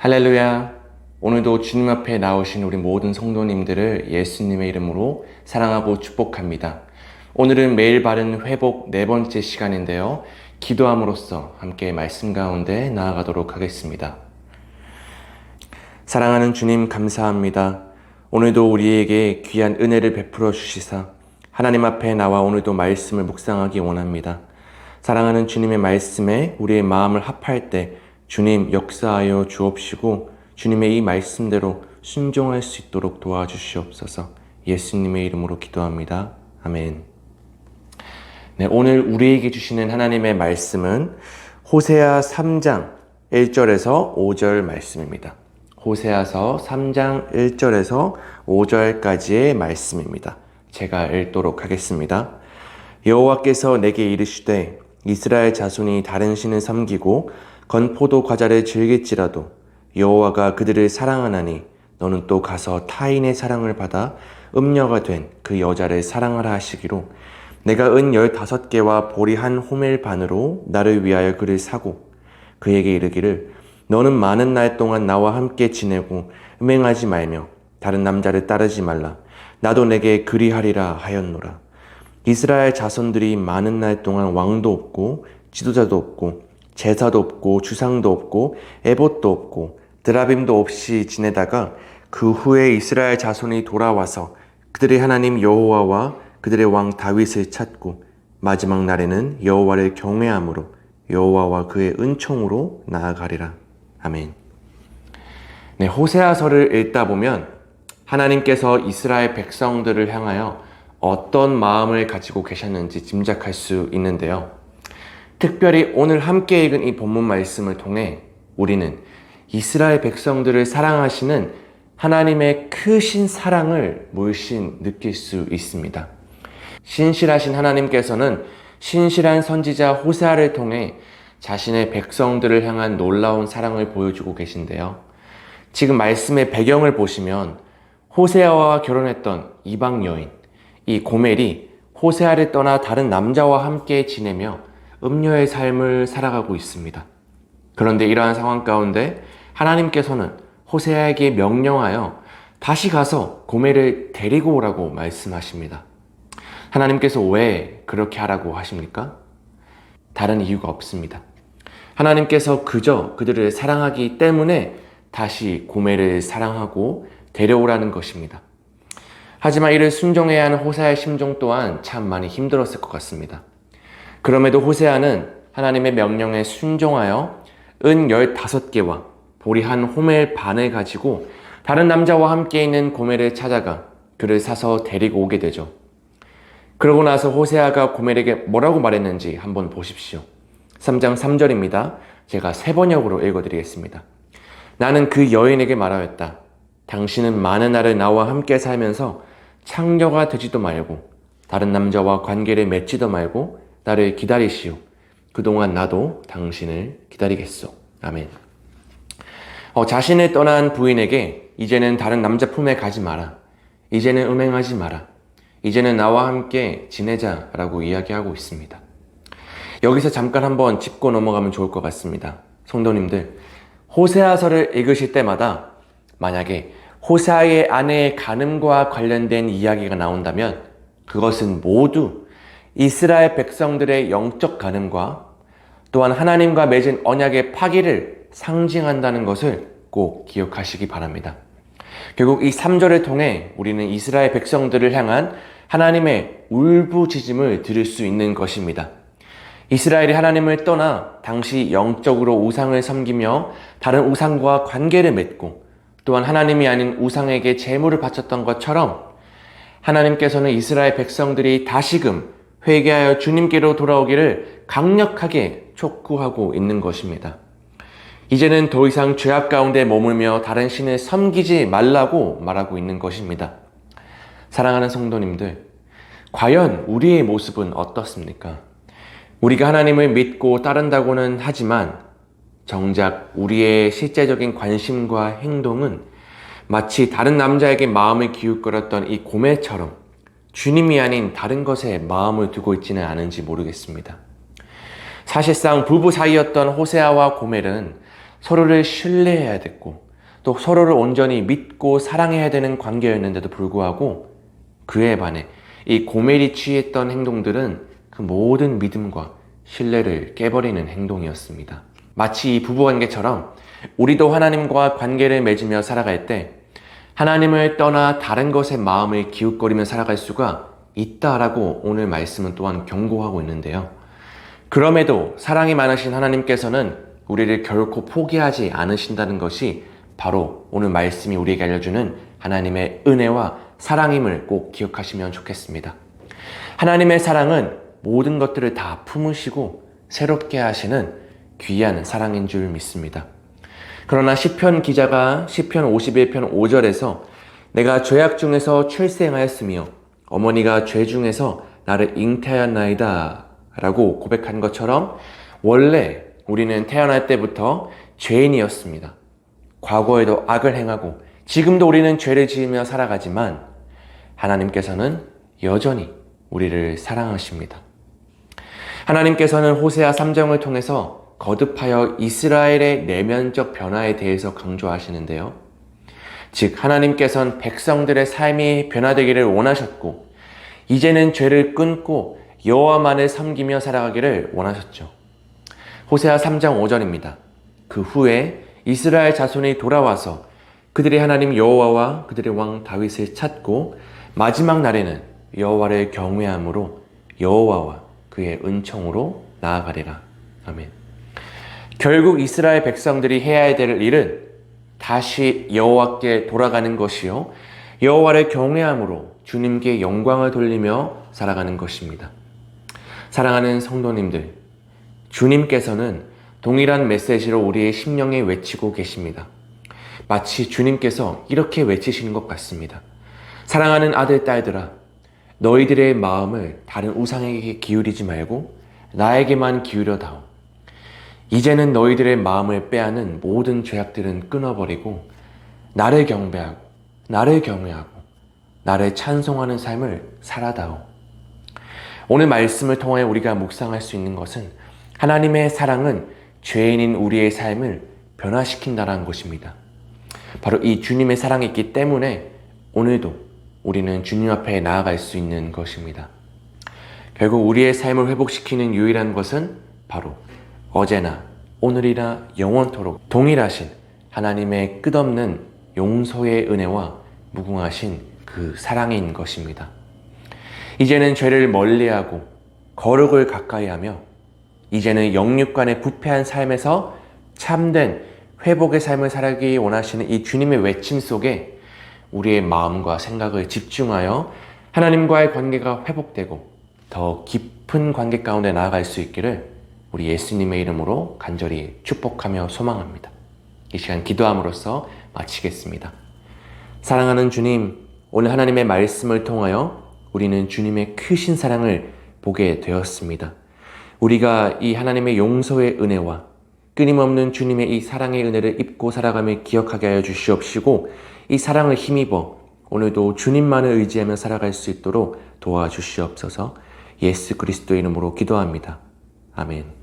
할렐루야! 오늘도 주님 앞에 나오신 우리 모든 성도님들을 예수님의 이름으로 사랑하고 축복합니다. 오늘은 매일 바른 회복 네 번째 시간인데요. 기도함으로써 함께 말씀 가운데 나아가도록 하겠습니다. 사랑하는 주님 감사합니다. 오늘도 우리에게 귀한 은혜를 베풀어 주시사 하나님 앞에 나와 오늘도 말씀을 묵상하기 원합니다. 사랑하는 주님의 말씀에 우리의 마음을 합할 때 주님 역사하여 주옵시고 주님의 이 말씀대로 순종할 수 있도록 도와주시옵소서. 예수님의 이름으로 기도합니다. 아멘. 네, 오늘 우리에게 주시는 하나님의 말씀은 호세아 3장 1절에서 5절 말씀입니다. 호세아서 3장 1절에서 5절까지의 말씀입니다. 제가 읽도록 하겠습니다. 여호와께서 내게 이르시되 이스라엘 자손이 다른 신을 섬기고 건포도 과자를 즐길지라도 여호와가 그들을 사랑하나니 너는 또 가서 타인의 사랑을 받아 음녀가 된 그 여자를 사랑하라 하시기로 내가 은 15개와 보리 한 호멜 반으로 나를 위하여 그를 사고 그에게 이르기를 너는 많은 날 동안 나와 함께 지내고 음행하지 말며 다른 남자를 따르지 말라. 나도 내게 그리하리라 하였노라. 이스라엘 자손들이 많은 날 동안 왕도 없고 지도자도 없고 제사도 없고 주상도 없고 에봇도 없고 드라빔도 없이 지내다가 그 후에 이스라엘 자손이 돌아와서 그들의 하나님 여호와와 그들의 왕 다윗을 찾고 마지막 날에는 여호와를 경외함으로 여호와와 그의 은총으로 나아가리라. 아멘. 네, 호세아서를 읽다 보면 하나님께서 이스라엘 백성들을 향하여 어떤 마음을 가지고 계셨는지 짐작할 수 있는데요. 특별히 오늘 함께 읽은 이 본문 말씀을 통해 우리는 이스라엘 백성들을 사랑하시는 하나님의 크신 사랑을 물씬 느낄 수 있습니다. 신실하신 하나님께서는 신실한 선지자 호세아를 통해 자신의 백성들을 향한 놀라운 사랑을 보여주고 계신데요. 지금 말씀의 배경을 보시면 호세아와 결혼했던 이방 여인, 이 고멜이 호세아를 떠나 다른 남자와 함께 지내며 음녀의 삶을 살아가고 있습니다. 그런데 이러한 상황 가운데 하나님께서는 호세아에게 명령하여 다시 가서 고멜을 데리고 오라고 말씀하십니다. 하나님께서 왜 그렇게 하라고 하십니까? 다른 이유가 없습니다. 하나님께서 그저 그들을 사랑하기 때문에 다시 고멜을 사랑하고 데려오라는 것입니다. 하지만 이를 순종해야 하는 호세아의 심정 또한 참 많이 힘들었을 것 같습니다. 그럼에도 호세아는 하나님의 명령에 순종하여 은 15개와 보리 한 호멜 반을 가지고 다른 남자와 함께 있는 고멜을 찾아가 그를 사서 데리고 오게 되죠. 그러고 나서 호세아가 고멜에게 뭐라고 말했는지 한번 보십시오. 3장 3절입니다. 제가 새 번역으로 읽어드리겠습니다. 나는 그 여인에게 말하였다. 당신은 많은 날을 나와 함께 살면서 창녀가 되지도 말고 다른 남자와 관계를 맺지도 말고 나를 기다리시오. 그동안 나도 당신을 기다리겠소. 아멘. 자신을 떠난 부인에게 이제는 다른 남자 품에 가지 마라. 이제는 음행하지 마라. 이제는 나와 함께 지내자라고 이야기하고 있습니다. 여기서 잠깐 한번 짚고 넘어가면 좋을 것 같습니다. 성도님들, 호세아서를 읽으실 때마다 만약에 호세아의 아내의 간음과 관련된 이야기가 나온다면 그것은 모두 이스라엘 백성들의 영적 간음과 또한 하나님과 맺은 언약의 파기를 상징한다는 것을 꼭 기억하시기 바랍니다. 결국 이 3절을 통해 우리는 이스라엘 백성들을 향한 하나님의 울부짖음을 들을 수 있는 것입니다. 이스라엘이 하나님을 떠나 당시 영적으로 우상을 섬기며 다른 우상과 관계를 맺고 또한 하나님이 아닌 우상에게 제물을 바쳤던 것처럼 하나님께서는 이스라엘 백성들이 다시금 회개하여 주님께로 돌아오기를 강력하게 촉구하고 있는 것입니다. 이제는 더 이상 죄악 가운데 머물며 다른 신을 섬기지 말라고 말하고 있는 것입니다. 사랑하는 성도님들, 과연 우리의 모습은 어떻습니까? 우리가 하나님을 믿고 따른다고는 하지만 정작 우리의 실제적인 관심과 행동은 마치 다른 남자에게 마음을 기웃거렸던 이 고멜처럼 주님이 아닌 다른 것에 마음을 두고 있지는 않은지 모르겠습니다. 사실상 부부 사이였던 호세아와 고멜은 서로를 신뢰해야 됐고 또 서로를 온전히 믿고 사랑해야 되는 관계였는데도 불구하고 그에 반해 이 고멜이 취했던 행동들은 그 모든 믿음과 신뢰를 깨버리는 행동이었습니다. 마치 이 부부관계처럼 우리도 하나님과 관계를 맺으며 살아갈 때 하나님을 떠나 다른 것에 마음을 기웃거리며 살아갈 수가 있다라고 오늘 말씀은 또한 경고하고 있는데요. 그럼에도 사랑이 많으신 하나님께서는 우리를 결코 포기하지 않으신다는 것이 바로 오늘 말씀이 우리에게 알려주는 하나님의 은혜와 사랑임을 꼭 기억하시면 좋겠습니다. 하나님의 사랑은 모든 것들을 다 품으시고 새롭게 하시는 귀한 사랑인 줄 믿습니다. 그러나 시편 기자가 시편 51편 5절에서 내가 죄악 중에서 출생하였으며 어머니가 죄 중에서 나를 잉태하였나이다 라고 고백한 것처럼 원래 우리는 태어날 때부터 죄인이었습니다. 과거에도 악을 행하고 지금도 우리는 죄를 지으며 살아가지만 하나님께서는 여전히 우리를 사랑하십니다. 하나님께서는 호세아 3장을 통해서 거듭하여 이스라엘의 내면적 변화에 대해서 강조하시는데요. 즉 하나님께서는 백성들의 삶이 변화되기를 원하셨고 이제는 죄를 끊고 여호와만을 섬기며 살아가기를 원하셨죠. 호세아 3장 5절입니다. 그 후에 이스라엘 자손이 돌아와서 그들의 하나님 여호와와 그들의 왕 다윗을 찾고 마지막 날에는 여호와를 경외함으로 여호와와 그의 은총으로 나아가리라. 아멘. 결국 이스라엘 백성들이 해야 될 일은 다시 여호와께 돌아가는 것이요 여호와를 경외함으로 주님께 영광을 돌리며 살아가는 것입니다. 사랑하는 성도님들, 주님께서는 동일한 메시지로 우리의 심령에 외치고 계십니다. 마치 주님께서 이렇게 외치시는 것 같습니다. 사랑하는 아들, 딸들아, 너희들의 마음을 다른 우상에게 기울이지 말고 나에게만 기울여다오. 이제는 너희들의 마음을 빼앗는 모든 죄악들은 끊어버리고 나를 경배하고 나를 경외하고 나를 찬송하는 삶을 살아다오. 오늘 말씀을 통해 우리가 묵상할 수 있는 것은 하나님의 사랑은 죄인인 우리의 삶을 변화시킨다는 것입니다. 바로 이 주님의 사랑이 있기 때문에 오늘도 우리는 주님 앞에 나아갈 수 있는 것입니다. 결국 우리의 삶을 회복시키는 유일한 것은 바로 어제나 오늘이나 영원토록 동일하신 하나님의 끝없는 용서의 은혜와 무궁하신 그 사랑인 것입니다. 이제는 죄를 멀리하고 거룩을 가까이하며 이제는 영육간의 부패한 삶에서 참된 회복의 삶을 살기 원하시는 이 주님의 외침 속에 우리의 마음과 생각을 집중하여 하나님과의 관계가 회복되고 더 깊은 관계 가운데 나아갈 수 있기를 우리 예수님의 이름으로 간절히 축복하며 소망합니다. 이 시간 기도함으로써 마치겠습니다. 사랑하는 주님, 오늘 하나님의 말씀을 통하여 우리는 주님의 크신 사랑을 보게 되었습니다. 우리가 이 하나님의 용서의 은혜와 끊임없는 주님의 이 사랑의 은혜를 입고 살아가며 기억하게 하여 주시옵시고 이 사랑을 힘입어 오늘도 주님만을 의지하며 살아갈 수 있도록 도와주시옵소서. 예수 그리스도의 이름으로 기도합니다. 아멘.